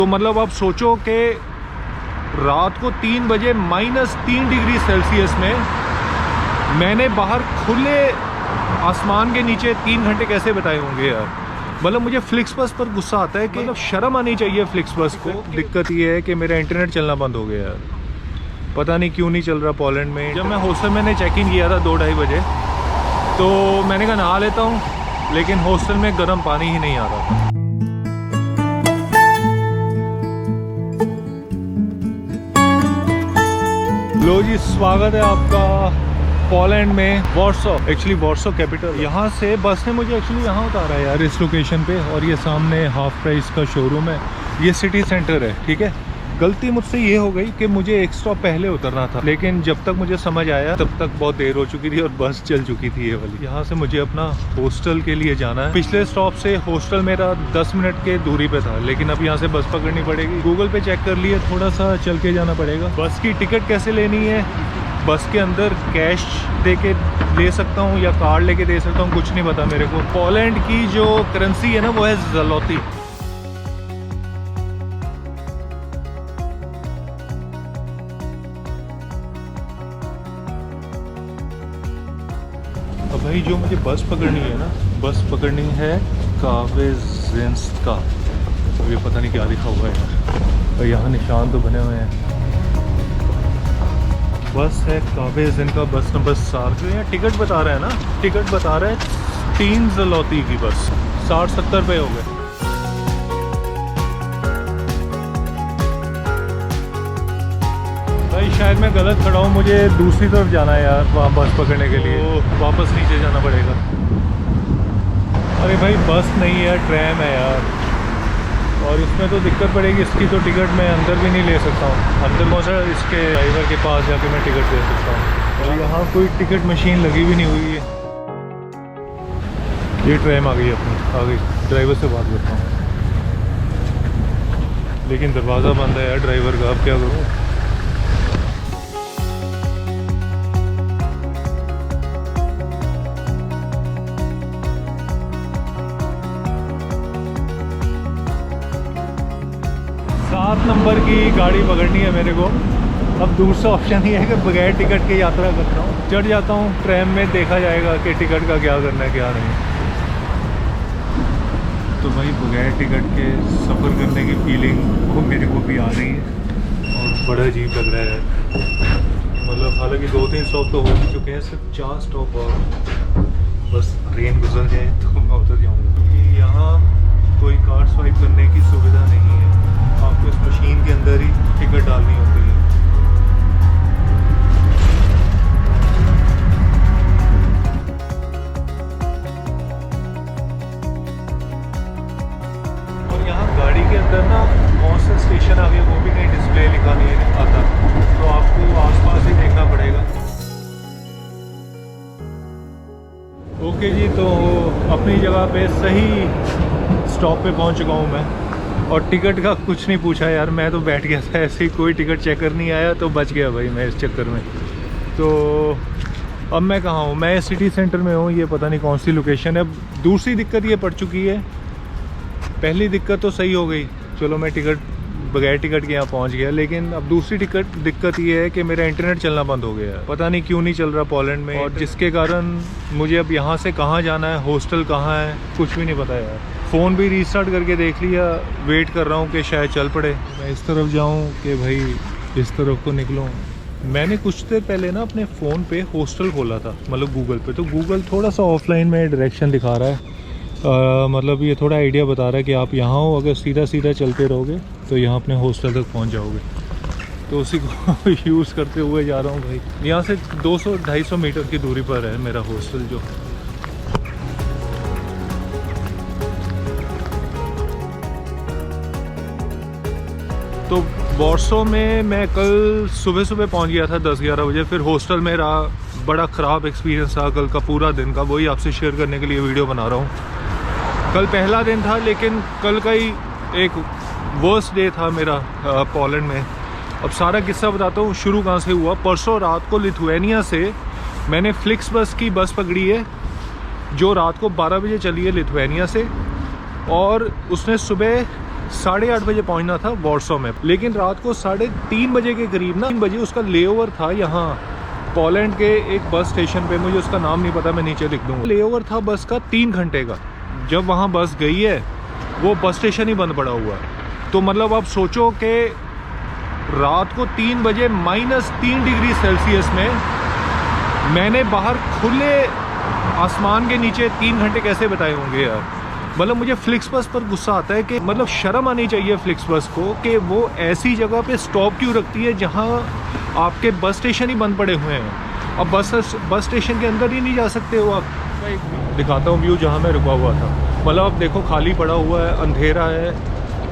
तो मतलब आप सोचो कि रात को 3 बजे -3 डिग्री सेल्सियस में मैंने बाहर खुले आसमान के नीचे 3 घंटे कैसे बिताए होंगे यार। मतलब मुझे फ्लिक्सबस पर गुस्सा आता है कि मतलब शर्म आनी चाहिए फ्लिक्सबस को। दिक्कत ये है कि मेरा इंटरनेट चलना बंद हो गया यार, पता नहीं क्यों नहीं चल रहा पोलैंड में। जब मैं हॉस्टल में चेक इन किया था 2-2:30 बजे, तो मैंने कहा नहा लेता हूँ, लेकिन हॉस्टल में गर्म पानी ही नहीं आ रहा था। लो जी, स्वागत है आपका पोलैंड में, वॉर्सो। Actually Warsaw capital. यहाँ से बस ने मुझे एक्चुअली यहाँ उतारा है यार, इस लोकेशन पे। और ये सामने हाफ प्राइस का शोरूम है, ये सिटी सेंटर है, ठीक है। गलती मुझसे ये हो गई कि मुझे एक स्टॉप पहले उतरना था, लेकिन जब तक मुझे समझ आया तब तक बहुत देर हो चुकी थी और बस चल चुकी थी ये वाली। यहाँ से मुझे अपना हॉस्टल के लिए जाना है। पिछले स्टॉप से हॉस्टल मेरा 10 मिनट के दूरी पे था, लेकिन अब यहाँ से बस पकड़नी पड़ेगी। गूगल पे चेक कर लिए, थोड़ा सा चल के जाना पड़ेगा। बस की टिकट कैसे लेनी है, बस के अंदर कैश दे के ले सकता हूँ या कार्ड लेके दे सकता हूँ, कुछ नहीं पता मेरे को। पोलैंड की जो करेंसी है ना, वो है ज़लोती। अब भाई जो मुझे बस पकड़नी है ना, बस पकड़नी है कावेज़िन्स्का। अब ये पता नहीं क्या लिखा हुआ है यार, और यहाँ निशान तो बने हुए हैं। बस है कावेज़िन्स्का, बस नंबर 7। जो यहाँ टिकट बता रहा है ना, टिकट बता रहा है 3 ज़लोती की बस, 60-70 रुपये हो गए। भाई शायद मैं गलत खड़ा हूँ, मुझे दूसरी तरफ जाना है यार, वहाँ बस पकड़ने के लिए। तो वापस नीचे जाना पड़ेगा। अरे भाई बस नहीं है, ट्रैम है यार, और इसमें तो दिक्कत पड़ेगी। इसकी तो टिकट मैं अंदर भी नहीं ले सकता हूँ। अंदर कौन सा, इसके ड्राइवर के पास जाके मैं टिकट दे सकता हूँ। और यहाँ कोई टिकट मशीन लगी भी नहीं हुई है। ये ट्रैम आ गई अपनी, आ गई। ड्राइवर से बात करता हूँ, लेकिन दरवाज़ा बंद है यार ड्राइवर का, अब क्या करूँ। नंबर की गाड़ी पकड़नी है मेरे को। अब दूसरा ऑप्शन ही है कि बगैर टिकट के यात्रा करता हूँ। चढ़ जाता हूँ ट्रेन में, देखा जाएगा कि टिकट का क्या करना है क्या नहीं। तो भाई बगैर टिकट के सफ़र करने की फीलिंग वो मेरे को भी आ रही है और बड़ा अजीब लग रहा है। मतलब हालांकि 2-3 स्टॉप तो हो ही चुके हैं, सिर्फ 4 स्टॉप और बस ट्रेन गुजर जाए तो मैं उतर जाऊँगा। क्योंकि यहाँ कोई कार्ड स्वाइप करने की सुविधा नहीं है, आपको इस मशीन के अंदर ही टिकट डालनी होती है। और यहाँ गाड़ी के अंदर ना कौन सा स्टेशन आ गया वो भी कहीं डिस्प्ले लिखा नहीं आता, तो आपको आसपास ही देखना पड़ेगा। ओके जी, तो अपनी जगह पे सही स्टॉप पे पहुँच चुका हूँ मैं, और टिकट का कुछ नहीं पूछा यार, मैं तो बैठ गया था ऐसे ही। कोई टिकट चेकर नहीं आया तो बच गया भाई मैं इस चक्कर में। तो अब मैं कहाँ हूँ, मैं सिटी सेंटर में हूँ, ये पता नहीं कौन सी लोकेशन है। दूसरी दिक्कत ये पड़ चुकी है, पहली दिक्कत तो सही हो गई, चलो मैं बगैर टिकट के यहाँ पहुँच गया, लेकिन अब दूसरी दिक्कत ये है कि मेरा इंटरनेट चलना बंद हो गया है। पता नहीं क्यों नहीं चल रहा पोलैंड में, और जिसके कारण मुझे अब यहाँ से कहाँ जाना है, हॉस्टल कहाँ है, कुछ भी नहीं पता यार। फ़ोन भी रीस्टार्ट करके देख लिया, वेट कर रहा हूँ कि शायद चल पड़े। मैं इस तरफ जाऊँ कि भाई इस तरफ को निकलूँ। मैंने कुछ देर पहले ना अपने फ़ोन पे हॉस्टल खोला था, मतलब गूगल पे, तो गूगल थोड़ा सा ऑफलाइन में डायरेक्शन दिखा रहा है। मतलब ये थोड़ा आइडिया बता रहा है कि आप यहाँ हो, अगर सीधा सीधा चलते रहोगे तो यहाँ अपने हॉस्टल तक पहुँच जाओगे। तो उसी को यूज़ करते हुए जा रहा हूँ भाई। यहाँ से 200-250 मीटर की दूरी पर है मेरा हॉस्टल जो। तो वॉर्सो में मैं कल सुबह पहुंच गया था 10-11 बजे। फिर हॉस्टल में रहा, बड़ा ख़राब एक्सपीरियंस था कल का पूरा दिन का, वही आपसे शेयर करने के लिए वीडियो बना रहा हूँ। कल पहला दिन था, लेकिन कल का ही एक वर्स्ट डे था मेरा पोलैंड में। अब सारा किस्सा बताता हूँ, शुरू कहाँ से हुआ। परसों रात को लिथुआनिया से मैंने फ्लिक्सबस की बस पकड़ी है, जो रात को 12 बजे चली है लिथुआनिया से, और उसने सुबह 8:30 बजे पहुंचना था वॉर्सो में, लेकिन रात को 3:30 बजे के करीब ना 3 बजे उसका लेओवर था यहाँ पोलैंड के एक बस स्टेशन पे, मुझे उसका नाम नहीं पता, मैं नीचे लिख दूँगा। लेओवर था बस का 3 घंटे का। जब वहाँ बस गई है वो बस स्टेशन ही बंद पड़ा हुआ है। तो मतलब आप सोचो कि रात को 3 बजे -3 डिग्री सेल्सियस में मैंने बाहर खुले आसमान के नीचे 3 घंटे कैसे बिताए होंगे यार। मतलब मुझे फ्लिक्सबस पर गुस्सा आता है कि मतलब शर्म आनी चाहिए फ्लिक्सबस को कि वो ऐसी जगह पे स्टॉप क्यों रखती है जहाँ आपके बस स्टेशन ही बंद पड़े हुए हैं। अब बस स्टेशन के अंदर ही नहीं जा सकते हो आप। दिखाता हूँ व्यू जहाँ मैं रुका हुआ था। मतलब अब देखो खाली पड़ा हुआ है, अंधेरा है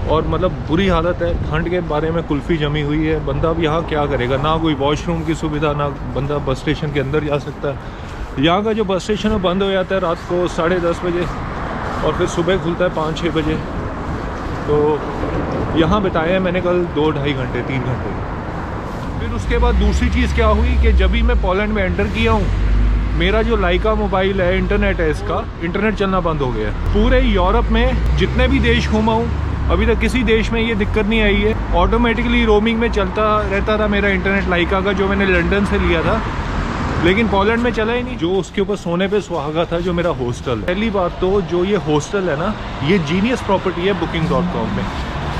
और मतलब बुरी हालत है। ठंड के बारे में कुल्फ़ी जमी हुई है। बंदा अब यहाँ क्या करेगा, ना कोई वॉशरूम की सुविधा, ना बंदा बस स्टेशन के अंदर जा सकता है। यहाँ का जो बस स्टेशन है बंद हो जाता है रात को 10:30 बजे और फिर सुबह खुलता है 5-6 बजे। तो यहाँ बिताए हैं मैंने कल 2-2.5 घंटे 3 घंटे। फिर उसके बाद दूसरी चीज़ क्या हुई कि जब भी मैं पोलैंड में एंटर किया हूँ, मेरा जो लाइका मोबाइल है, इंटरनेट है, इसका इंटरनेट चलना बंद हो गया है। पूरे यूरोप में जितने भी देश घूमा हूँ अभी तक किसी देश में ये दिक्कत नहीं आई है। ऑटोमेटिकली रोमिंग में चलता रहता था मेरा इंटरनेट लाइका का, जो मैंने लंदन से लिया था, लेकिन पोलैंड में चला ही नहीं। जो उसके ऊपर सोने पे सुहागा था जो मेरा हॉस्टल। पहली बात तो जो ये हॉस्टल है ना, ये जीनियस प्रॉपर्टी है booking.com में।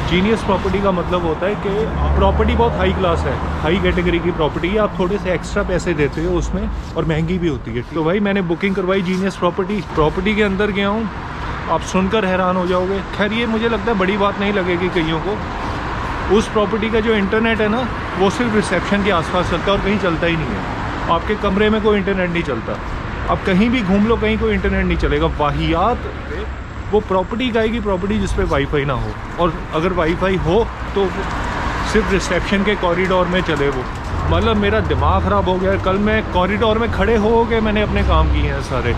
जीनियस प्रॉपर्टी का मतलब होता है कि प्रॉपर्टी बहुत हाई क्लास है, हाई कैटेगरी की प्रॉपर्टी है। आप थोड़े से एक्स्ट्रा पैसे देते हो उसमें और महंगी भी होती है। तो भाई मैंने बुकिंग करवाई जीनियस प्रॉपर्टी के अंदर गया हूँ। आप सुनकर हैरान हो जाओगे। खैर ये मुझे लगता है बड़ी बात नहीं लगेगी कईयों को। उस प्रॉपर्टी का जो इंटरनेट है ना, वो सिर्फ रिसेप्शन के आसपास चलता है और कहीं चलता ही नहीं है। आपके कमरे में कोई इंटरनेट नहीं चलता। आप कहीं भी घूम लो, कहीं कोई इंटरनेट नहीं चलेगा। वाहियात वो प्रॉपर्टी का आएगी, प्रॉपर्टी जिस पे वाईफाई ना हो, और अगर वाईफाई हो तो सिर्फ रिसेप्शन के कॉरिडोर में चले वो। मतलब मेरा दिमाग ख़राब हो गया। कल मैं कॉरिडोर में खड़े हो के मैंने अपने काम किए हैं सारे।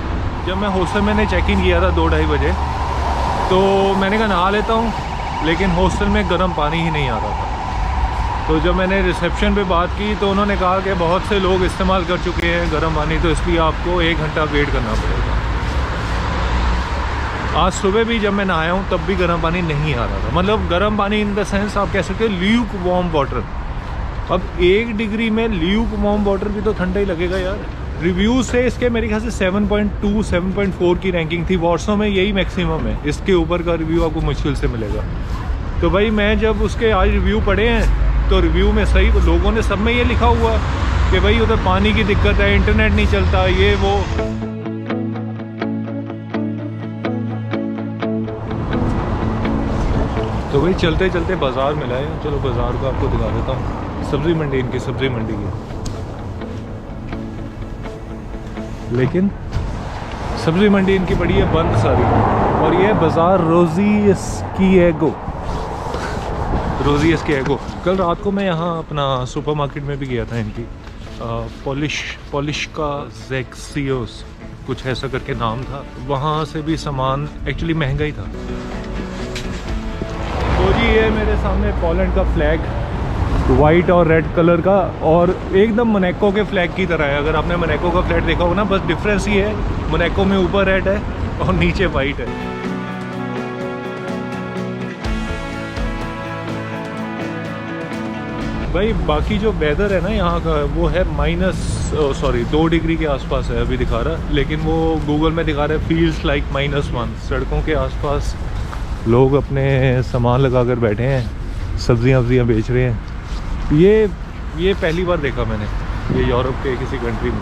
जब मैं हॉस्टल मैंने चेक इन किया था 2-2.5 बजे, तो मैंने कहा नहा लेता हूँ, लेकिन हॉस्टल में गर्म पानी ही नहीं आ रहा था। तो जब मैंने रिसेप्शन पे बात की तो उन्होंने कहा कि बहुत से लोग इस्तेमाल कर चुके हैं गर्म पानी, तो इसलिए आपको 1 घंटा वेट करना पड़ेगा। आज सुबह भी जब मैं नहाया हूँ तब भी गर्म पानी नहीं आ रहा था। मतलब गर्म पानी इन द सेंस आप कह सकते हो ल्यूक वार्म वाटर। अब 1 डिग्री में ल्यूक वार्म वाटर भी तो ठंडा ही लगेगा यार। रिव्यूज़ से इसके मेरे ख्याल से 7.2 7.4 की रैंकिंग थी। वॉर्सो में यही मैक्सिमम है, इसके ऊपर का रिव्यू आपको मुश्किल से मिलेगा। तो भाई मैं जब उसके आज रिव्यू पढ़े हैं तो रिव्यू में सही लोगों ने सब में ये लिखा हुआ कि भाई उधर पानी की दिक्कत है, इंटरनेट नहीं चलता, ये वो। तो भाई चलते चलते बाज़ार मिला है। चलो बाज़ार को आपको दिखा देता हूँ। सब्ज़ी मंडी, इनकी सब्ज़ी मंडी की, लेकिन सब्ज़ी मंडी इनकी पड़ी है बंद सारी। और ये बाज़ार रोज़िएस्किएगो। कल रात को मैं यहाँ अपना सुपरमार्केट में भी गया था, इनकी पॉलिश का ज़ेक्सियोस कुछ ऐसा करके नाम था। वहाँ से भी सामान एक्चुअली महंगा ही था। तो जी ये मेरे सामने पोलैंड का फ्लैग, वाइट और रेड कलर का, और एकदम मोनाको के फ्लैग की तरह है। अगर आपने मोनाको का फ्लैग देखा हो ना, बस डिफरेंस ये है मोनाको में ऊपर रेड है और नीचे वाइट है। भाई बाकी जो वेदर है ना यहाँ का, वो है 2 डिग्री के आसपास है अभी दिखा रहा, लेकिन वो गूगल में दिखा रहा है फील्स लाइक -1। सड़कों के आसपास लोग अपने सामान लगा कर बैठे हैं, सब्जियां बेच रहे हैं। ये पहली बार देखा मैंने ये यूरोप के किसी कंट्री में।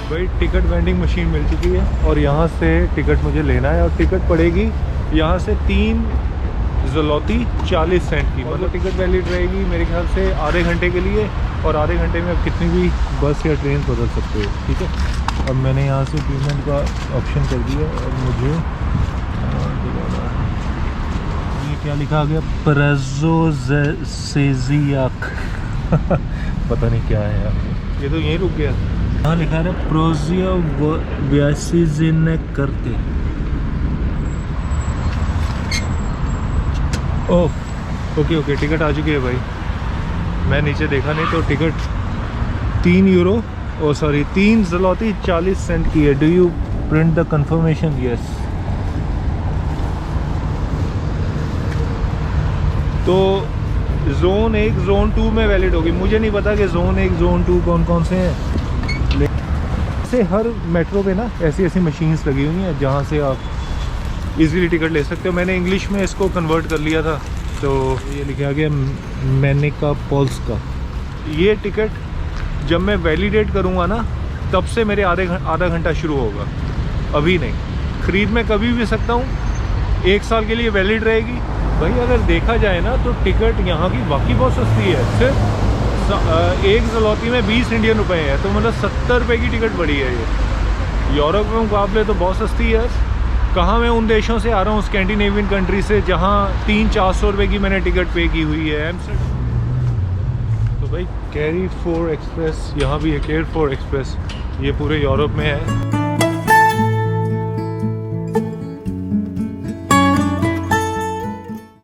भाई टिकट वेंडिंग मशीन मिल चुकी है और यहाँ से टिकट मुझे लेना है, और टिकट पड़ेगी यहाँ से 3 ज़लोती 40 सेंट की। मतलब टिकट वैलिड रहेगी मेरे ख्याल से आधे घंटे के लिए, और आधे घंटे में आप कितनी भी बस या ट्रेन बदल सकते हो। ठीक है, अब मैंने यहाँ से पेमेंट का ऑप्शन कर दिया और मुझे ये क्या लिखा आ गया, प्रेज़ो सेजियाक पता नहीं क्या है यार, ये तो यहीं रुक गया। यहाँ लिखा है प्रोजियो व्यासीजिन करते। ओह ओके टिकट आ चुकी है भाई। मैं नीचे देखा नहीं तो टिकट 3 यूरो ओ सॉरी 3 ज़लोती 40 सेंट की है। Do you print the confirmation? Yes. तो जोन 1 जोन 2 में वैलिड होगी। मुझे नहीं पता कि जोन 1 जोन 2 कौन कौन से हैं। से हर मेट्रो पे ना ऐसी ऐसी मशीन्स लगी हुई हैं जहाँ से आप इजीली टिकट ले सकते हो। मैंने इंग्लिश में इसको कन्वर्ट कर लिया था तो ये लिखा गया मैंने का पॉल्स का। ये टिकट जब मैं वैलिडेट करूँगा ना तब से मेरे आधा घंटा शुरू होगा, अभी नहीं। ख़रीद मैं कभी भी सकता हूँ, 1 साल के लिए वैलिड रहेगी। भाई अगर देखा जाए ना तो टिकट यहाँ की वाकई बहुत सस्ती है। सिर्फ 1 ज़लोती में 20 इंडियन रुपए है, तो मतलब 70 रुपये की टिकट बड़ी है ये। यूरोप के मुकाबले तो बहुत सस्ती है। कहाँ मैं उन देशों से आ रहा हूँ, स्कैंडिनेवियन कंट्री से, जहाँ 300-400 रुपये की मैंने टिकट पे की हुई है। तो भाई कैरी फॉर एक्सप्रेस यहाँ भी है। केयर फॉर एक्सप्रेस ये पूरे यूरोप में है।